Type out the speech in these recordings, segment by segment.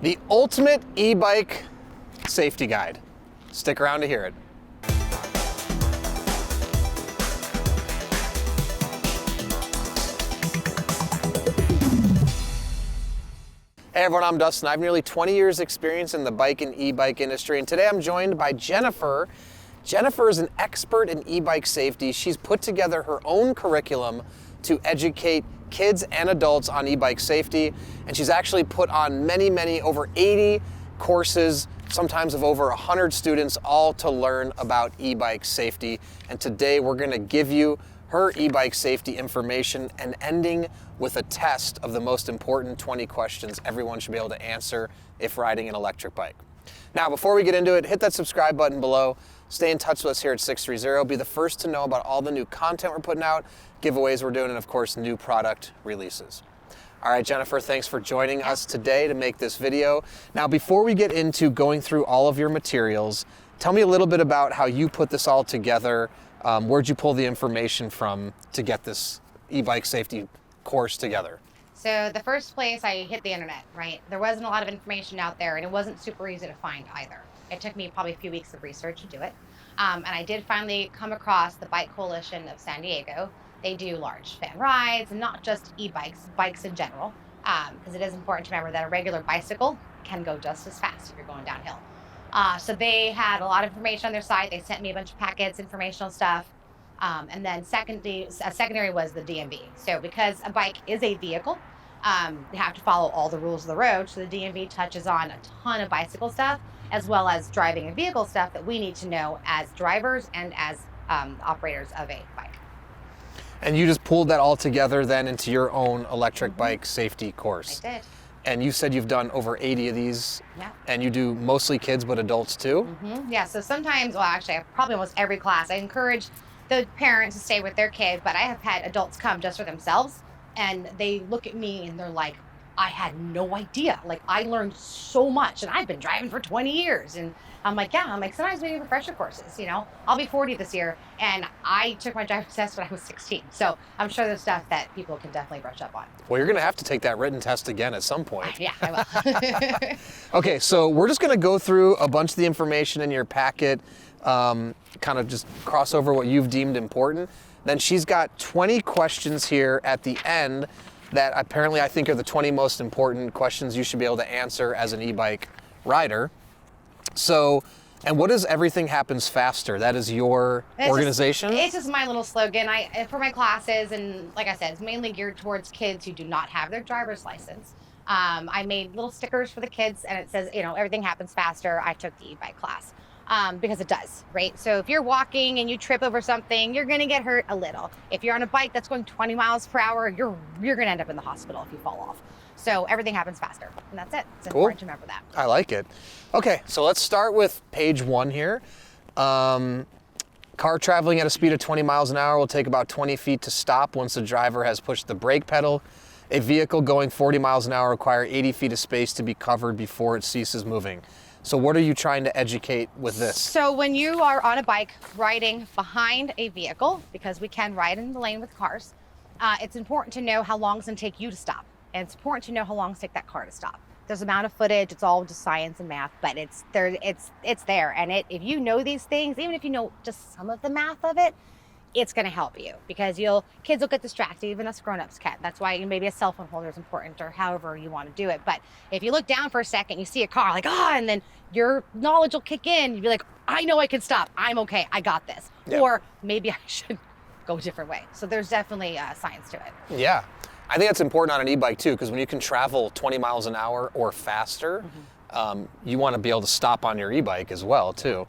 the ultimate e-bike safety guide. Stick around to hear it. Hey everyone, I'm Dustin. I have nearly 20 years experience in the bike and e-bike industry, and today I'm joined by Jennifer. Jennifer is an expert in e-bike safety. She's put together her own curriculum to educate kids and adults on e-bike safety, and she's actually put on many, over 80 courses, sometimes of over 100 students, all to learn about e-bike safety. And today we're gonna give you her e-bike safety information and ending with a test of the most important 20 questions everyone should be able to answer if riding an electric bike. Now, before we get into it, hit that subscribe button below. Stay in touch with us here at 630. Be the first to know about all the new content we're putting out, giveaways we're doing, and of course, new product releases. All right, Jennifer, thanks for joining us today to make this video. Now, before we get into going through all of your materials, tell me a little bit about how you put this all together. Where'd you pull the information from to get this e-bike safety course together? So the first place I hit the internet, right? There wasn't a lot of information out there, and it wasn't super easy to find either. It took me probably a few weeks of research to do it. And I did finally come across the Bike Coalition of San Diego. They do large fan rides, and not just e-bikes, bikes in general, because it is important to remember that a regular bicycle can go just as fast if you're going downhill. So they had a lot of information on their site. They sent me a bunch of packets, informational stuff. And then secondary was the DMV. So because a bike is a vehicle, you have to follow all the rules of the road. So the DMV touches on a ton of bicycle stuff, as well as driving and vehicle stuff that we need to know as drivers and as operators of a bike. And you just pulled that all together then into your own electric bike safety course. I did. And you said you've done over 80 of these. Yeah. And you do mostly kids, but adults too? Yeah, so sometimes, well actually, probably almost every class, I encourage the parents to stay with their kids, but I have had adults come just for themselves, and they look at me and they're like, I had no idea. Like, I learned so much, and I've been driving for 20 years. And I'm like, sometimes we need refresher courses, you know? I'll be 40 this year, and I took my driver's test when I was 16. So I'm sure there's stuff that people can definitely brush up on. Well, you're gonna have to take that written test again at some point. Yeah, I will. Okay, so we're just gonna go through a bunch of the information in your packet, kind of just cross over what you've deemed important. Then she's got 20 questions here at the end that apparently I think are the 20 most important questions you should be able to answer as an e-bike rider. So, and what is Everything Happens Faster? That is your organization? It's just my little slogan for my classes, and like I said, it's mainly geared towards kids who do not have their driver's license. I made little stickers for the kids, and it says, everything happens faster. I took the e-bike class. Because it does, right? So if you're walking and you trip over something, you're gonna get hurt a little. If you're on a bike that's going 20 miles per hour, you're gonna end up in the hospital if you fall off. So everything happens faster, and that's it. It's important to remember that. I like it. Okay, so let's start with page 1 here. Car traveling at a speed of 20 miles an hour will take about 20 feet to stop once the driver has pushed the brake pedal. A vehicle going 40 miles an hour requires 80 feet of space to be covered before it ceases moving. So what are you trying to educate with this? So when you are on a bike riding behind a vehicle, because we can ride in the lane with cars, it's important to know how long it's going to take you to stop. And it's important to know how long it's take that car to stop. There's an amount of footage, it's all just science and math, but it's there. And if you know these things, even if you know just some of the math of it, it's going to help you, because kids will get distracted, even us grown-ups can. That's why maybe a cell phone holder is important, or however you want to do it. But if you look down for a second, you see a car, like, and then your knowledge will kick in. You'll be like, I know I can stop. I'm okay. I got this. Yeah. Or maybe I should go a different way. So there's definitely science to it. Yeah. I think that's important on an e-bike too, because when you can travel 20 miles an hour or faster, you want to be able to stop on your e-bike as well too.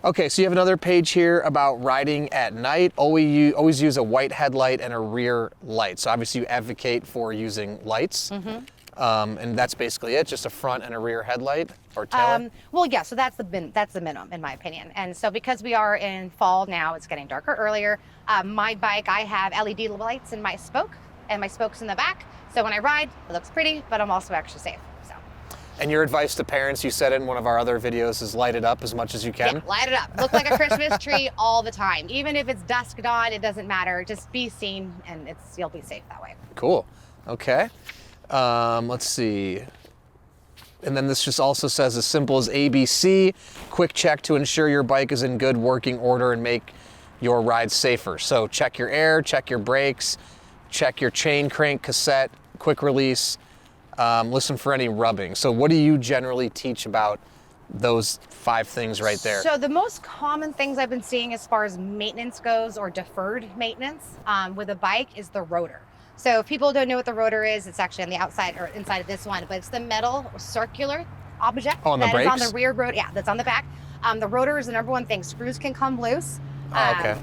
Okay, so you have another page here about riding at night. Always use a white headlight and a rear light. So obviously you advocate for using lights. And that's basically it, just a front and a rear headlight or tail? Well, yeah, so that's the minimum in my opinion. And so because we are in fall now, it's getting darker earlier. My bike, I have LED lights in my spoke, and my spoke's in the back. So when I ride, it looks pretty, but I'm also extra safe. And your advice to parents, you said it in one of our other videos, is light it up as much as you can? Yeah, light it up. Look like a Christmas tree all the time. Even if it's dusk dawn, it doesn't matter. Just be seen, and you'll be safe that way. Cool. Okay. Let's see. And then this just also says as simple as ABC, quick check to ensure your bike is in good working order and make your ride safer. So check your air, check your brakes, check your chain crank, cassette, quick release, listen for any rubbing. So what do you generally teach about those 5 things right there? So the most common things I've been seeing as far as maintenance goes, or deferred maintenance with a bike, is the rotor. So if people don't know what the rotor is, it's actually on the outside or inside of this one, but it's the metal circular object on the that brakes? is on the rear rotor. Yeah, that's on the back. The rotor is the number one thing. Screws can come loose. Okay.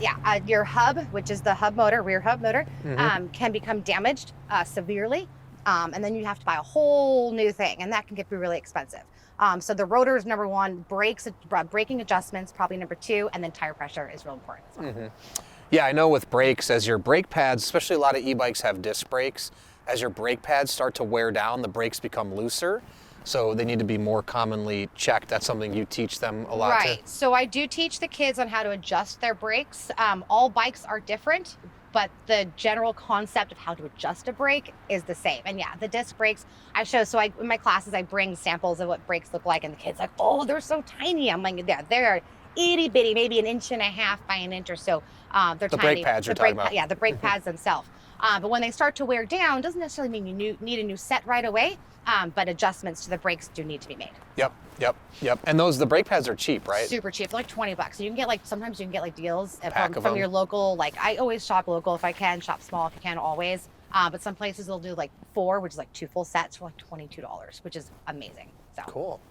Your hub, which is the hub motor, rear hub motor, can become damaged severely. And then you have to buy a whole new thing, and that can get really expensive. So the rotor is number one, braking adjustments, probably number 2, and then tire pressure is real important as well. Yeah, I know with brakes, as your brake pads, especially a lot of e-bikes have disc brakes, as your brake pads start to wear down, the brakes become looser. So they need to be more commonly checked. That's something you teach them a lot. Right. So I do teach the kids on how to adjust their brakes. All bikes are different, but the general concept of how to adjust a brake is the same. And yeah, the disc brakes I show. So in my classes, I bring samples of what brakes look like, and the kids are like, oh, they're so tiny. I'm like, they're itty bitty, maybe 1.5 inches by an inch or so. They're the tiny. brake pads you're talking about. Yeah, the brake pads themselves. But when they start to wear down, doesn't necessarily mean you need a new set right away. But adjustments to the brakes do need to be made. Yep. And the brake pads are cheap, right? Super cheap. They're like $20. So you can get sometimes you can get deals from your local. I always shop local if I can, shop small if you can, always. But some places they'll do 4, which is 2 full sets for $22, which is amazing. So cool.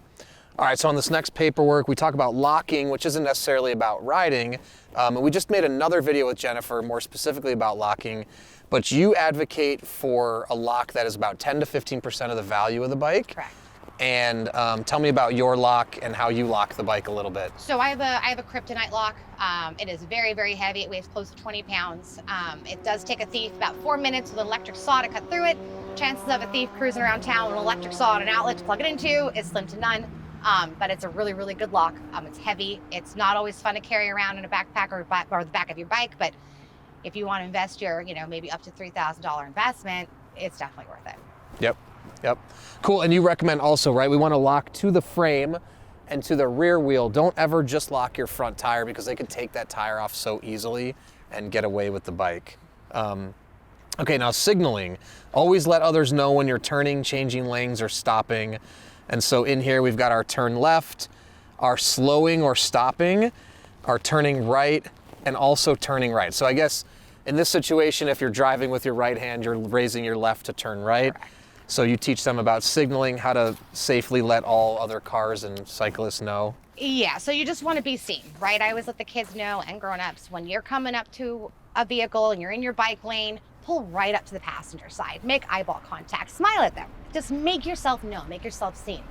All right, so on this next paperwork, we talk about locking, which isn't necessarily about riding. And we just made another video with Jennifer, more specifically about locking. But you advocate for a lock that is about 10 to 15% of the value of the bike. Correct. And tell me about your lock and how you lock the bike a little bit. So I have a kryptonite lock. It is very, very heavy. It weighs close to 20 pounds. It does take a thief about 4 minutes with an electric saw to cut through it. Chances of a thief cruising around town with an electric saw and an outlet to plug it into is slim to none. But it's a really, really good lock. It's heavy. It's not always fun to carry around in a backpack or the back of your bike, but if you want to invest your, maybe up to $3,000 investment, it's definitely worth it. Yep. Cool. And you recommend also, right? We want to lock to the frame and to the rear wheel. Don't ever just lock your front tire, because they can take that tire off so easily and get away with the bike. Okay, now signaling. Always let others know when you're turning, changing lanes, or stopping. And so in here, we've got our turn left, our slowing or stopping, our turning right, and also turning right. So I guess in this situation, if you're driving with your right hand, you're raising your left to turn right. Correct. So you teach them about signaling, how to safely let all other cars and cyclists know. Yeah, so you just want to be seen, right? I always let the kids know, and grown-ups, when you're coming up to a vehicle and you're in your bike lane, pull right up to the passenger side. Make eyeball contact. Smile at them. Just make yourself known. Make yourself seen.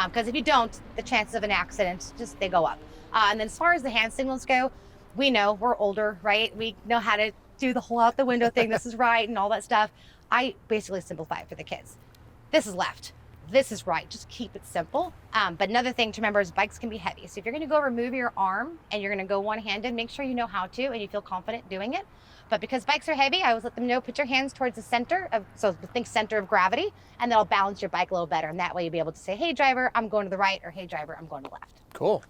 Because if you don't, the chances of an accident, they go up. And then as far as the hand signals go, we know we're older, right? We know how to do the whole out the window thing. This is right and all that stuff. I basically simplify it for the kids. This is left. This is right. Just keep it simple. But another thing to remember is bikes can be heavy. So if you're going to go remove your arm and you're going to go one-handed, make sure you know how to and you feel confident doing it. But because bikes are heavy, I always let them know, put your hands towards the center of gravity, and that'll balance your bike a little better. And that way you'll be able to say, hey driver, I'm going to the right, or hey driver, I'm going to the left. Cool.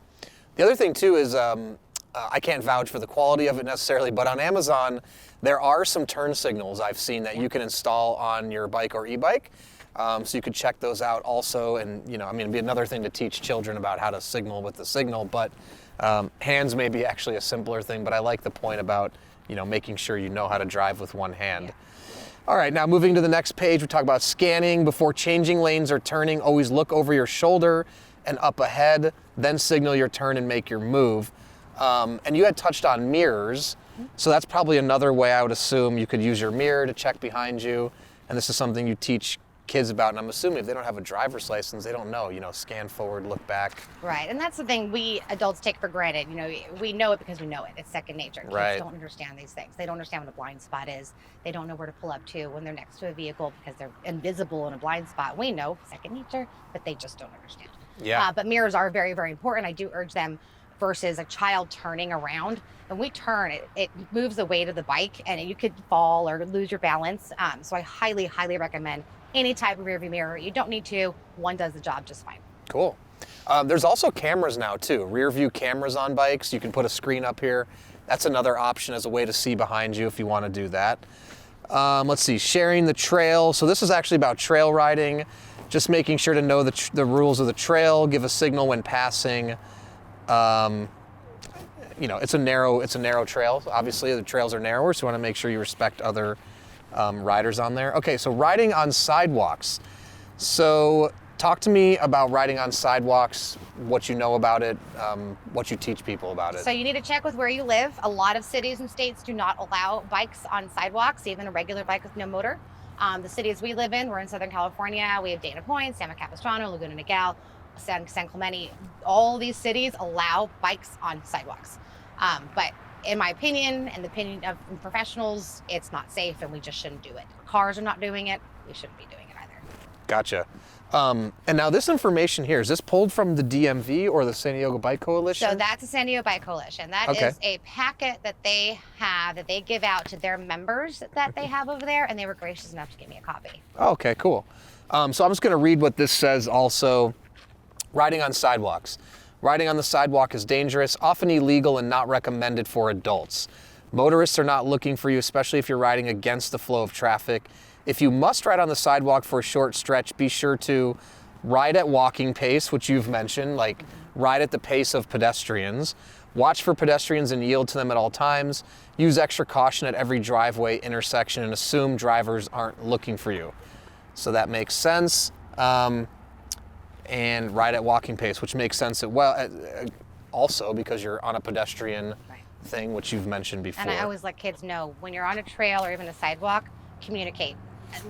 The other thing too is, I can't vouch for the quality of it necessarily, but on Amazon, there are some turn signals I've seen that you can install on your bike or e-bike. So you could check those out also. And, it'd be another thing to teach children about how to signal with the signal, but hands may be actually a simpler thing, but I like the point about, making sure you know how to drive with one hand. Yeah. All right, now moving to the next page, we talk about scanning. Before changing lanes or turning, always look over your shoulder and up ahead, then signal your turn and make your move. And you had touched on mirrors, so that's probably another way I would assume you could use your mirror to check behind you. And this is something you teach kids about, and I'm assuming if they don't have a driver's license, they don't know, scan forward, look back. Right, and that's the thing we adults take for granted. We know it because we know it. It's second nature. Kids Right. don't understand these things. They don't understand what a blind spot is. They don't know where to pull up to when they're next to a vehicle because they're invisible in a blind spot. We know, second nature, but they just don't understand. Yeah. But mirrors are very, very important. I do urge them versus a child turning around. When we turn, it moves the weight of the bike and you could fall or lose your balance. So I highly, highly recommend any type of rear view mirror. You don't need to. One does the job just fine. Cool. There's also cameras now too, rear view cameras on bikes. You can put a screen up here. That's another option as a way to see behind you if you want to do that. Let's see, sharing the trail. So this is actually about trail riding, just making sure to know the rules of the trail, give a signal when passing. You know, it's a narrow trail. Obviously, the trails are narrower, so you want to make sure you respect other riders on there. Okay, so riding on sidewalks. So talk to me about riding on sidewalks, what you know about it, what you teach people about it. So you need to check with where you live. A lot of cities and states do not allow bikes on sidewalks, even a regular bike with no motor. The cities we live in, we're in Southern California. We have Dana Point, San Capistrano, Laguna Niguel, San Clemente. All these cities allow bikes on sidewalks. But in my opinion, and the opinion of professionals, it's not safe and we just shouldn't do it. Cars are not doing it. We shouldn't be doing it either. Gotcha. And now this information here, is this pulled from the DMV or the San Diego Bike Coalition? So that's the San Diego Bike Coalition. That is a packet that they have, that they give out to their members that they have over there, and they were gracious enough to give me a copy. Okay, cool. So I'm just going to read what this says also. Riding on sidewalks. Riding on the sidewalk is dangerous, often illegal, and not recommended for adults. Motorists are not looking for you, especially if you're riding against the flow of traffic. If you must ride on the sidewalk for a short stretch, be sure to ride at walking pace, which you've mentioned, like ride at the pace of pedestrians. Watch for pedestrians and yield to them at all times. Use extra caution at every driveway, intersection, and assume drivers aren't looking for you. So that makes sense. And ride at walking pace, which makes sense also because you're on a pedestrian thing, which you've mentioned before. And I always let kids know, when you're on a trail or even a sidewalk, communicate.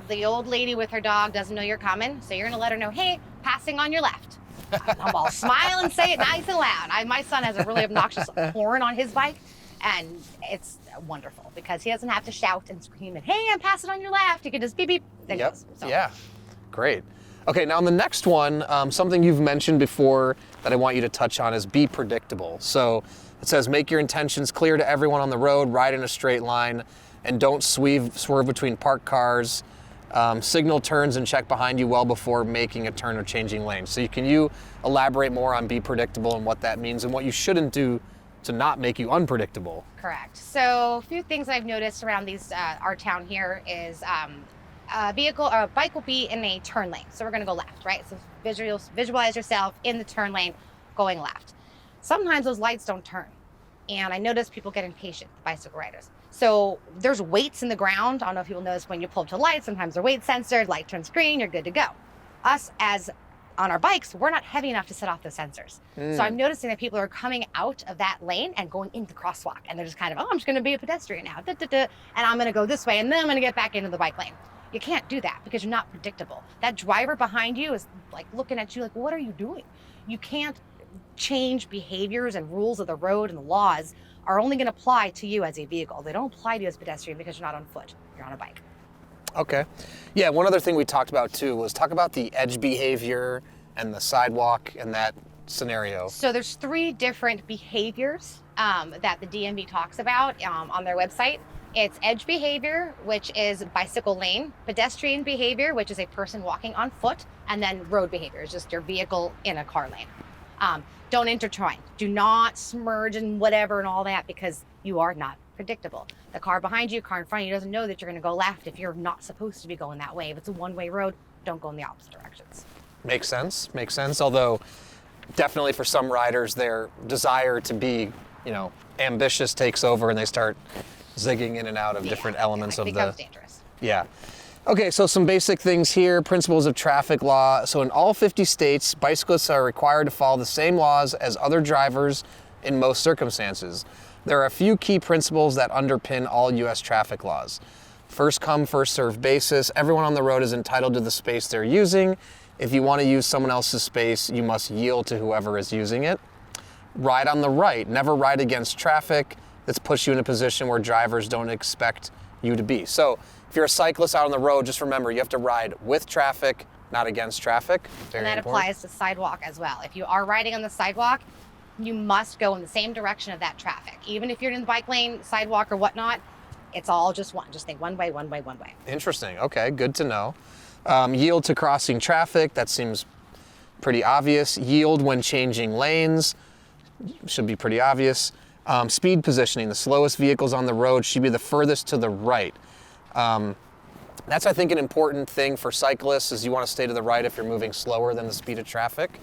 The old lady with her dog doesn't know you're coming, so you're going to let her know, hey, passing on your left. I'll smile and say it nice and loud. My son has a really obnoxious horn on his bike, and it's wonderful because he doesn't have to shout and scream and, hey, I'm passing on your left. He can just beep, beep. There Yep. goes. So. Yeah. Great. Okay, now on the next one, something you've mentioned before that I want you to touch on is be predictable. So it says, make your intentions clear to everyone on the road, ride in a straight line, and don't swerve between parked cars. Signal turns and check behind you well before making a turn or changing lanes. So can you elaborate more on be predictable and what that means and what you shouldn't do to not make you unpredictable? Correct. So a few things I've noticed around our town here is a bike will be in a turn lane. So we're going to go left, right? So visualize yourself in the turn lane going left. Sometimes those lights don't turn. And I notice people get impatient, bicycle riders. So there's weights in the ground. I don't know if people notice when you pull up to light, sometimes they're weight censored, light turns green, you're good to go. Us as on our bikes, we're not heavy enough to set off the sensors. So I'm noticing that people are coming out of that lane and going into the crosswalk. And they're just kind of, I'm just going to be a pedestrian now. And I'm going to go this way and then I'm going to get back into the bike lane. You can't do that because you're not predictable. That driver behind you is like looking at you like, what are you doing? You can't change behaviors and rules of the road, and the laws are only going to apply to you as a vehicle. They don't apply to you as a pedestrian because you're not on foot, you're on a bike. Okay. Yeah, one other thing we talked about too was talk about the edge behavior and the sidewalk in that scenario. So there's 3 different behaviors that the DMV talks about on their website. It's edge behavior, which is bicycle lane, pedestrian behavior, which is a person walking on foot, and then road behavior is just your vehicle in a car lane. Don't intertwine. Do not smudge and whatever and all that, because you are not predictable. The car behind you, car in front of you doesn't know that you're going to go left if you're not supposed to be going that way. If it's a one-way road, don't go in the opposite directions. Makes sense. Although definitely for some riders, their desire to be, ambitious takes over and they start zigging in and out of different elements of it becomes dangerous. Yeah. Okay, so some basic things here, principles of traffic law. So in all 50 states, bicyclists are required to follow the same laws as other drivers in most circumstances. There are a few key principles that underpin all U.S. traffic laws. First come, first served basis. Everyone on the road is entitled to the space they're using. If you want to use someone else's space, you must yield to whoever is using it. Ride on the right. Never ride against traffic. This puts you in a position where drivers don't expect you to be. So if you're a cyclist out on the road, just remember you have to ride with traffic, not against traffic. And that applies to sidewalk as well. If you are riding on the sidewalk, you must go in the same direction of that traffic. Even if you're in the bike lane, sidewalk, or whatnot, it's all just one. Just think one way, one way, one way. Interesting. Okay, good to know. Yield to crossing traffic, that seems pretty obvious. Yield when changing lanes, should be pretty obvious. Speed positioning, the slowest vehicles on the road should be the furthest to the right. That's, I think, an important thing for cyclists, is you want to stay to the right if you're moving slower than the speed of traffic.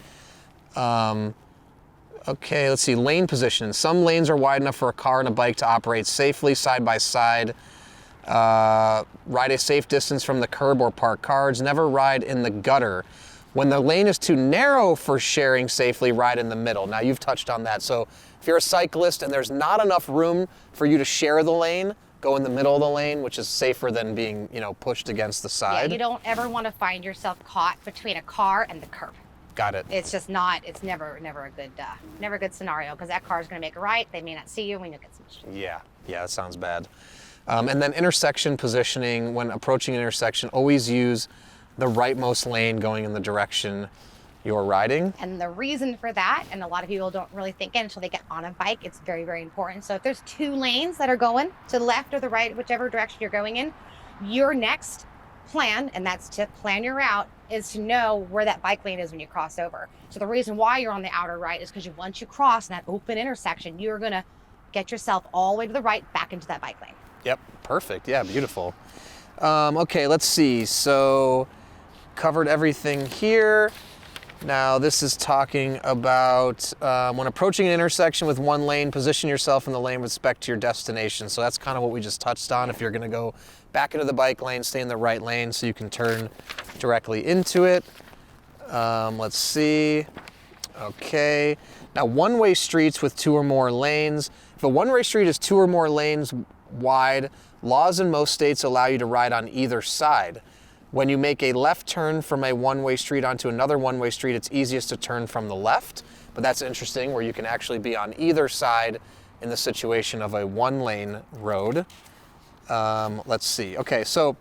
Okay, let's see, lane position. Some lanes are wide enough for a car and a bike to operate safely side by side. Ride a safe distance from the curb or parked cars. Never ride in the gutter. When the lane is too narrow for sharing safely, ride in the middle. Now, you've touched on that. So if you're a cyclist and there's not enough room for you to share the lane, go in the middle of the lane, which is safer than being, pushed against the side. Yeah, you don't ever want to find yourself caught between a car and the curb. Got it. It's just not. It's never a good scenario, because that car is going to make a right. They may not see you when you get smushed. Yeah, that sounds bad. And then intersection positioning. When approaching an intersection, always use the rightmost lane going in the direction you're riding. And the reason for that, and a lot of people don't really think it until they get on a bike, it's very, very important. So if there's 2 lanes that are going to the left or the right, whichever direction you're going in, your next plan, and that's to plan your route, is to know where that bike lane is when you cross over. So the reason why you're on the outer right is because once you cross in that open intersection, you're going to get yourself all the way to the right back into that bike lane. Yep, perfect. Yeah, beautiful. Okay, let's see. So covered everything here. Now this is talking about when approaching an intersection with one lane, position yourself in the lane with respect to your destination. So that's kind of what we just touched on. If you're going to go back into the bike lane, stay in the right lane so you can turn directly into it. Let's see. Okay. Now, one-way streets with 2 or more lanes. If a one-way street is 2 or more lanes wide, laws in most states allow you to ride on either side. When you make a left turn from a one-way street onto another one-way street, it's easiest to turn from the left. But that's interesting, where you can actually be on either side in the situation of a one-lane road. Let's see. Okay, so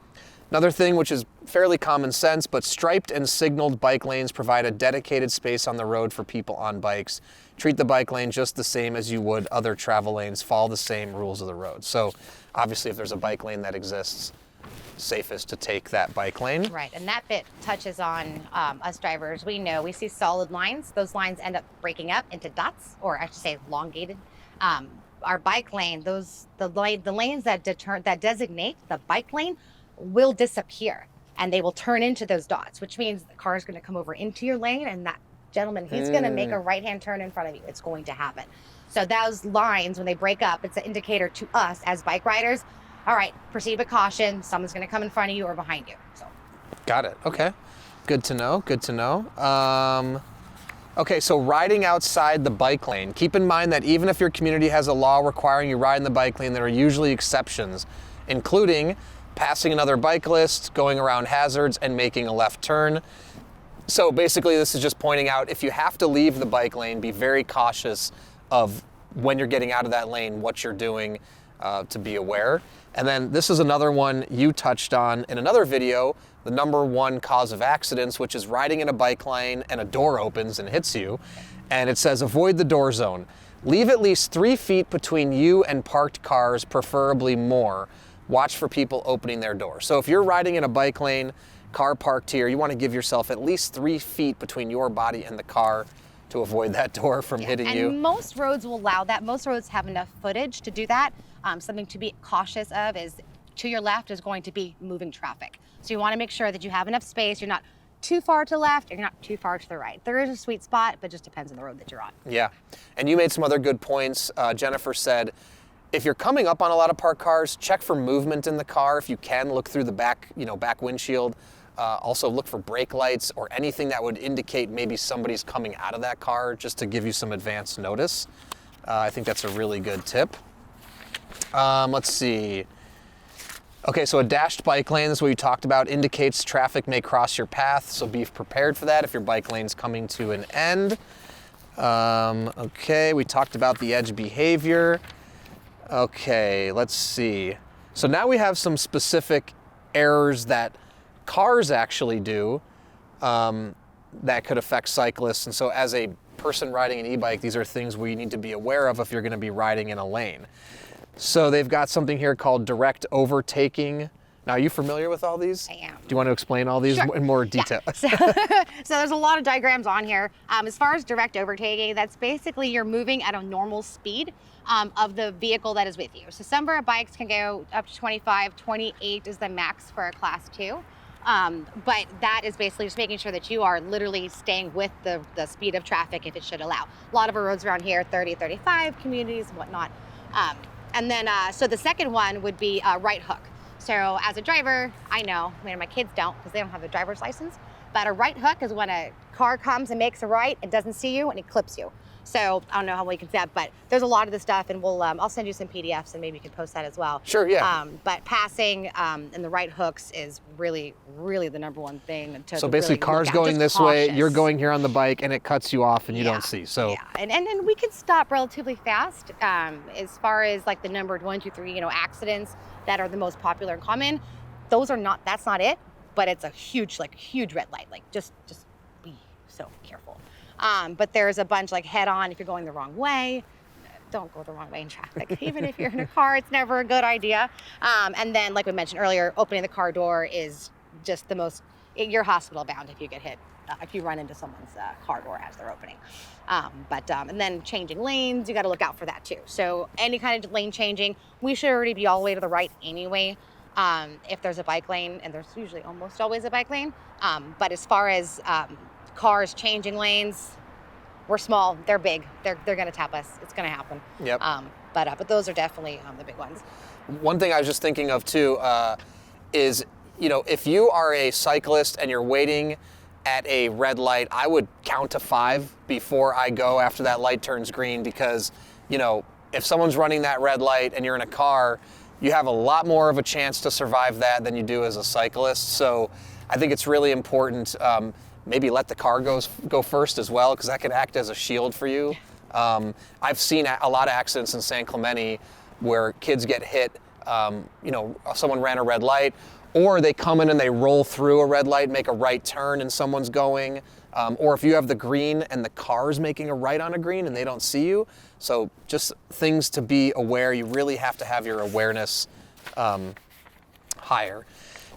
another thing which is fairly common sense, but striped and signaled bike lanes provide a dedicated space on the road for people on bikes. Treat the bike lane just the same as you would other travel lanes. Follow the same rules of the road. So obviously if there's a bike lane that exists, safest to take that bike lane. Right, and that bit touches on us drivers. We know we see solid lines. Those lines end up breaking up into dots, or I should say elongated. Our bike lane, the lanes that designate the bike lane will disappear, and they will turn into those dots, which means the car is going to come over into your lane, and that gentleman, he's going to make a right-hand turn in front of you. It's going to happen. So those lines, when they break up, it's an indicator to us as bike riders. All right, proceed with caution. Someone's going to come in front of you or behind you. So, got it. Okay, good to know. Good to know. Okay, so riding outside the bike lane. Keep in mind that even if your community has a law requiring you ride in the bike lane, there are usually exceptions, including passing another bicyclist, going around hazards, and making a left turn. So basically, this is just pointing out, if you have to leave the bike lane, be very cautious of when you're getting out of that lane, what you're doing, to be aware. And then this is another one you touched on in another video, the number 1 cause of accidents, which is riding in a bike lane and a door opens and hits you. And it says, avoid the door zone. Leave at least 3 feet between you and parked cars, preferably more. Watch for people opening their door. So if you're riding in a bike lane, car parked here, you want to give yourself at least 3 feet between your body and the car to avoid that door from hitting you. And most roads will allow that. Most roads have enough footage to do that. Something to be cautious of is to your left is going to be moving traffic. So you want to make sure that you have enough space. You're not too far to the left, you're not too far to the right. There is a sweet spot, but it just depends on the road that you're on. Yeah, and you made some other good points. Jennifer said, if you're coming up on a lot of parked cars, check for movement in the car. If you can, look through the back windshield. Also look for brake lights or anything that would indicate maybe somebody's coming out of that car, just to give you some advance notice. I think that's a really good tip. Let's see. Okay, so a dashed bike lane, this is what you talked about, indicates traffic may cross your path, so be prepared for that if your bike lane's coming to an end. Okay, we talked about the edge behavior. Okay, let's see. So now we have some specific errors that cars actually do that could affect cyclists. And so as a person riding an e-bike, these are things we need to be aware of if you're going to be riding in a lane. So they've got something here called direct overtaking. Now, are you familiar with all these? I am. Do you want to explain all these Sure. in more detail? Yeah. So there's a lot of diagrams on here. As far as direct overtaking, that's basically you're moving at a normal speed of the vehicle that is with you. So some of our bikes can go up to 25, 28 is the max for a class 2. But that is basically just making sure that you are literally staying with the speed of traffic if it should allow. A lot of our roads around here, 30, 35, communities, whatnot. And then, so the second one would be right hook. So as a driver, I know, I mean, my kids don't because they don't have a driver's license, but a right hook is when a car comes and makes a right and doesn't see you and it clips you. So I don't know how well you can see that, but there's a lot of this stuff, and I'll send you some PDFs and maybe you can post that as well. Sure, yeah. But passing and the right hooks is really, really the number one thing. So basically, really cars going just this cautious. way, you're going here on the bike, and it cuts you off, and you don't see. So yeah, and we can stop relatively fast. As far as like the numbered 1, 2, 3, accidents that are the most popular and common, those are not. That's not it. But it's a huge red light. Like just be so careful. But there's a bunch like head on if you're going the wrong way. Don't go the wrong way in traffic. Even if you're in a car, it's never a good idea. And then, like we mentioned earlier, opening the car door is just the most, you're hospital bound if you get hit, if you run into someone's car door as they're opening. And then changing lanes, you got to look out for that too. So any kind of lane changing, we should already be all the way to the right anyway. If there's a bike lane, and there's usually almost always a bike lane. But as far as cars changing lanes, we're small, they're big, they're going to tap us. It's going to happen. Yep. But those are definitely the big ones. One thing I was just thinking of too is, if you are a cyclist and you're waiting at a red light, I would count to 5 before I go after that light turns green, because, if someone's running that red light and you're in a car, you have a lot more of a chance to survive that than you do as a cyclist. So I think it's really important, maybe let the car go first as well, because that could act as a shield for you. I've seen a lot of accidents in San Clemente where kids get hit, someone ran a red light, or they come in and they roll through a red light, make a right turn and someone's going, or if you have the green and the car's making a right on a green and they don't see you. So just things to be aware. You really have to have your awareness higher.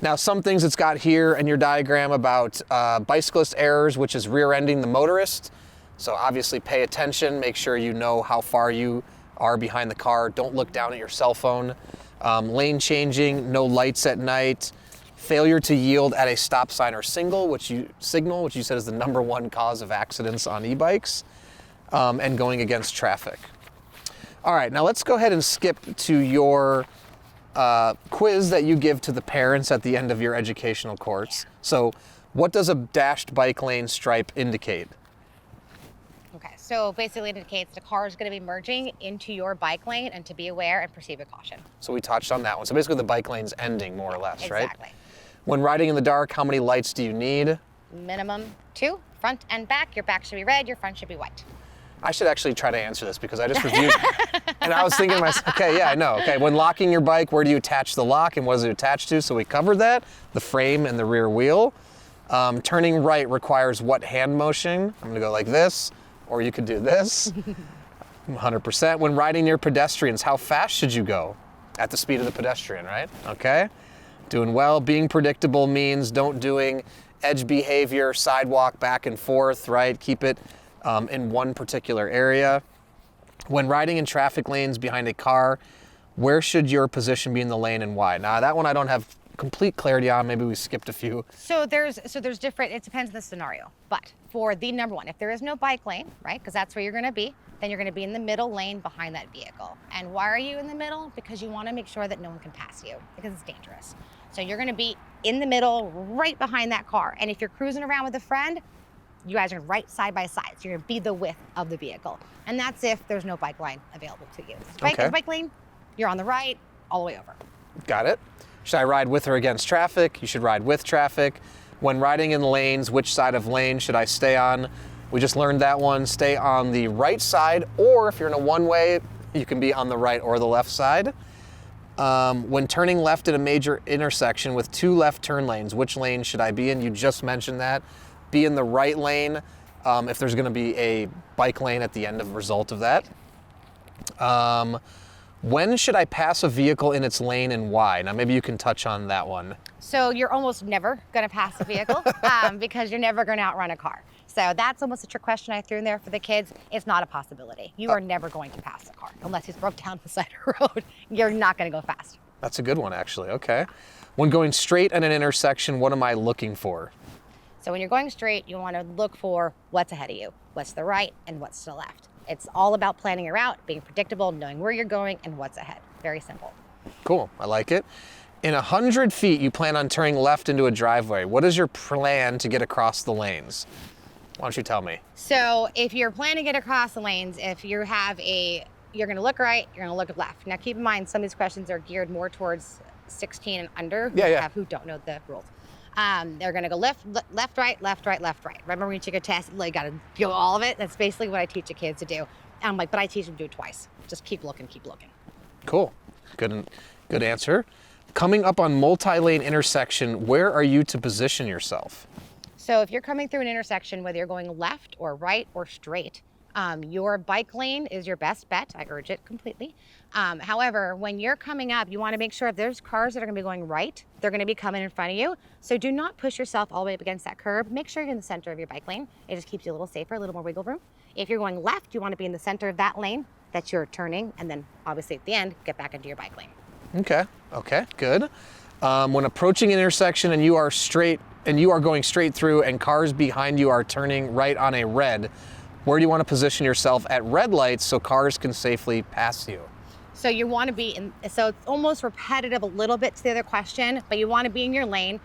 Now, some things it's got here in your diagram about bicyclist errors, which is rear-ending the motorist. So obviously pay attention, make sure you know how far you are behind the car. Don't look down at your cell phone. Lane changing, no lights at night, failure to yield at a stop sign or signal, which you said is the #1 cause of accidents on e-bikes, and going against traffic. All right, now let's go ahead and skip to your quiz that you give to the parents at the end of your educational course. So what does a dashed bike lane stripe indicate? Okay, so basically it indicates the car is going to be merging into your bike lane, and to be aware and proceed with caution. So we touched on that one. So basically the bike lane's ending more or less, right? Exactly. When riding in the dark, how many lights do you need? Minimum 2, front and back. Your back should be red, your front should be white. I should actually try to answer this because I just reviewed and I was thinking to myself, okay, yeah, I know. Okay, when locking your bike, where do you attach the lock and what is it attached to? So we covered that, the frame and the rear wheel. Turning right requires what hand motion? I'm gonna go like this, or you could do this. 100%. When riding near pedestrians, how fast should you go? At the speed of the pedestrian, right? Okay, doing well. Being predictable means don't doing edge behavior, sidewalk back and forth, right? Keep it in one particular area. When riding in traffic lanes behind a car, where should your position be in the lane and why? Now that one I don't have complete clarity on. Maybe we skipped a few. So there's different, it depends on the scenario. But for the #1, if there is no bike lane, right, because that's where you're going to be, then you're going to be in the middle lane behind that vehicle. And why are you in the middle? Because you want to make sure that no one can pass you, because it's dangerous. So you're going to be in the middle, right behind that car. And if you're cruising around with a friend, you guys are right side by side. So you're going to be the width of the vehicle. And that's if there's no bike line available to you. Bike lane, you're on the right, all the way over. Got it. Should I ride with or against traffic? You should ride with traffic. When riding in lanes, which side of lane should I stay on? We just learned that one. Stay on the right side, or if you're in a one-way, you can be on the right or the left side. When turning left at a major intersection with 2 left turn lanes, which lane should I be in? You just mentioned that. Be in the right lane if there's going to be a bike lane at the end of result of that. When should I pass a vehicle in its lane and why? Now maybe you can touch on that one. So you're almost never going to pass a vehicle because you're never going to outrun a car. So that's almost a trick question I threw in there for the kids. It's not a possibility. You are never going to pass a car unless he's broke down the side of the road. You're not going to go fast. That's a good one, actually. Okay. When going straight at an intersection, what am I looking for? So when you're going straight, you want to look for what's ahead of you, what's to the right and what's to the left. It's all about planning your route, being predictable, knowing where you're going and what's ahead. Very simple. Cool, I like it. In 100 feet, you plan on turning left into a driveway. What is your plan to get across the lanes? Why don't you tell me? So if you're planning to get across the lanes, if you have you're going to look right, you're going to look left. Now keep in mind, some of these questions are geared more towards 16 and under who don't know the rules. They're going to go left, right, left, right, left, right. Remember when you take a test, you got to do all of it? That's basically what I teach the kids to do. And I'm like, but I teach them to do it twice. Just keep looking, keep looking. Cool. Good answer. Coming up on multi-lane intersection, where are you to position yourself? So if you're coming through an intersection, whether you're going left or right or straight, your bike lane is your best bet. I urge it completely. However, when you're coming up, you want to make sure if there's cars that are going to be going right, they're going to be coming in front of you. So do not push yourself all the way up against that curb. Make sure you're in the center of your bike lane. It just keeps you a little safer, a little more wiggle room. If you're going left, you want to be in the center of that lane that you're turning, and then obviously at the end, get back into your bike lane. Okay, good. When approaching an intersection and you are going straight through and cars behind you are turning right on a red, where do you want to position yourself at red lights so cars can safely pass you? So you want to be so it's almost repetitive a little bit to the other question, but you want to be in your lane.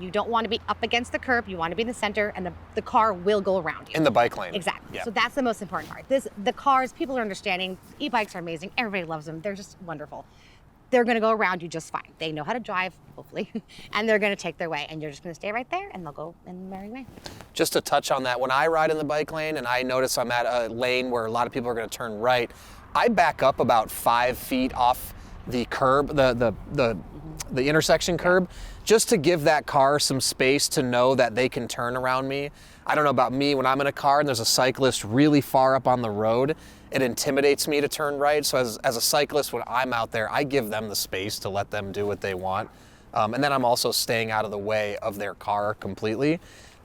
You don't want to be up against the curb. You want to be in the center, and the car will go around you. In the bike lane. Exactly. Yep. So that's the most important part. The cars, people are understanding. E-bikes are amazing. Everybody loves them. They're just wonderful. They're going to go around you just fine. They know how to drive, hopefully, and they're going to take their way, and you're just going to stay right there, and they'll go in the merry way. Just to touch on that, when I ride in the bike lane and I notice I'm at a lane where a lot of people are going to turn right, I back up about 5 feet off the curb, the intersection curb, just to give that car some space to know that they can turn around me. I don't know about me, when I'm in a car and there's a cyclist really far up on the road, it intimidates me to turn right. So as a cyclist, when I'm out there, I give them the space to let them do what they want. And then I'm also staying out of the way of their car completely.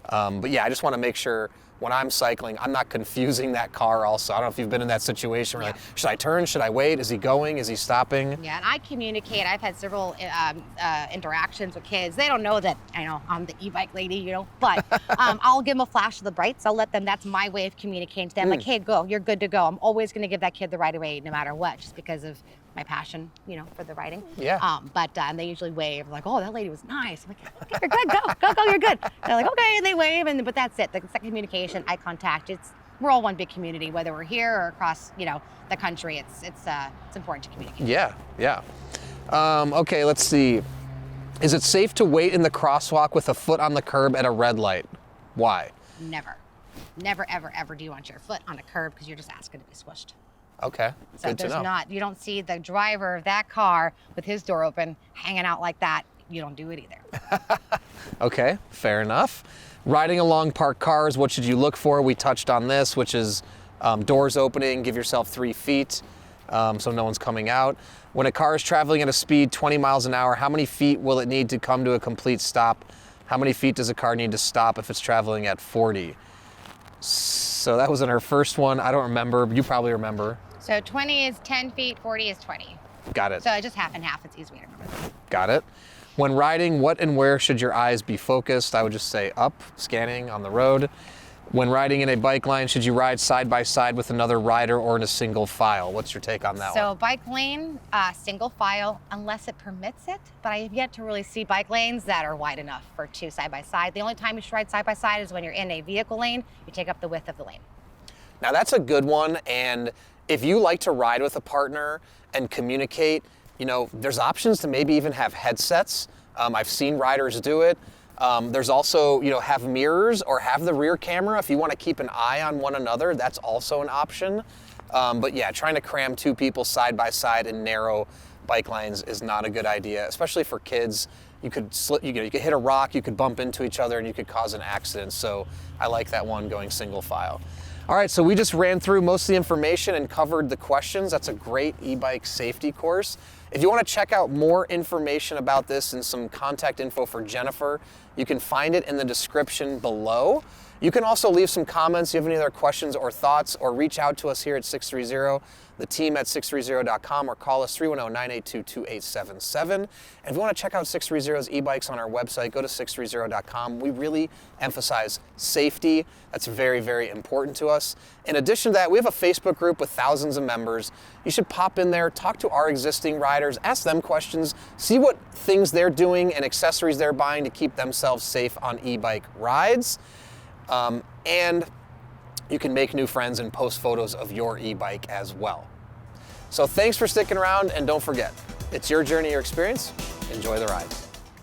But yeah, I just want to make sure when I'm cycling, I'm not confusing that car also. I don't know if you've been in that situation where like, should I turn? Should I wait? Is he going? Is he stopping? Yeah, and I communicate. I've had several interactions with kids. They don't know that, I know, I'm the e-bike lady, but I'll give them a flash of the brights. I'll let them, that's my way of communicating to them. Like, hey, go, you're good to go. I'm always going to give that kid the right of way no matter what, just because of my passion, for the riding. Yeah. But they usually wave, like, oh, that lady was nice. I'm like, okay, you're good, go, you're good. They're like, okay, and they wave, but that's it. The communication, eye contact, we're all one big community, whether we're here or across, the country. It's important to communicate. Yeah. Okay, let's see. Is it safe to wait in the crosswalk with a foot on the curb at a red light? Why? Never, ever do you want your foot on a curb because you're just asking to be squished. Okay, so good to know. You don't see the driver of that car with his door open hanging out like that. You don't do it either. Okay, fair enough. Riding along parked cars, what should you look for? We touched on this, which is doors opening, give yourself 3 feet so no one's coming out. When a car is traveling at a speed 20 miles an hour, how many feet will it need to come to a complete stop? How many feet does a car need to stop if it's traveling at 40? So that was in our first one. I don't remember. You probably remember. So 20 is 10 feet, 40 is 20. Got it. So just half and half. It's easy to remember. Got it. When riding, what and where should your eyes be focused? I would just say up, scanning on the road. When riding in a bike line, should you ride side by side with another rider or in a single file? What's your take on that one? So bike lane, single file, unless it permits it. But I have yet to really see bike lanes that are wide enough for 2 side by side. The only time you should ride side by side is when you're in a vehicle lane. You take up the width of the lane. Now that's a good one. And if you like to ride with a partner and communicate, there's options to maybe even have headsets. I've seen riders do it. There's also, have mirrors or have the rear camera. If you want to keep an eye on one another, that's also an option. But yeah, trying to cram 2 people side by side in narrow bike lanes is not a good idea, especially for kids. You could slip, you could hit a rock, you could bump into each other, and you could cause an accident. So I like that one going single file. All right, so we just ran through most of the information and covered the questions. That's a great e-bike safety course. If you want to check out more information about this and some contact info for Jennifer, you can find it in the description below. You can also leave some comments if you have any other questions or thoughts, or reach out to us here at 630, the team at sixthreezero.com, or call us 310-982-2877. And if you want to check out 630's e-bikes on our website, go to sixthreezero.com. We really emphasize safety. That's very, very important to us. In addition to that, we have a Facebook group with thousands of members. You should pop in there, talk to our existing riders, ask them questions, see what things they're doing and accessories they're buying to keep themselves safe on e-bike rides. And you can make new friends and post photos of your e-bike as well. So thanks for sticking around, and don't forget, it's your journey, your experience. Enjoy the ride.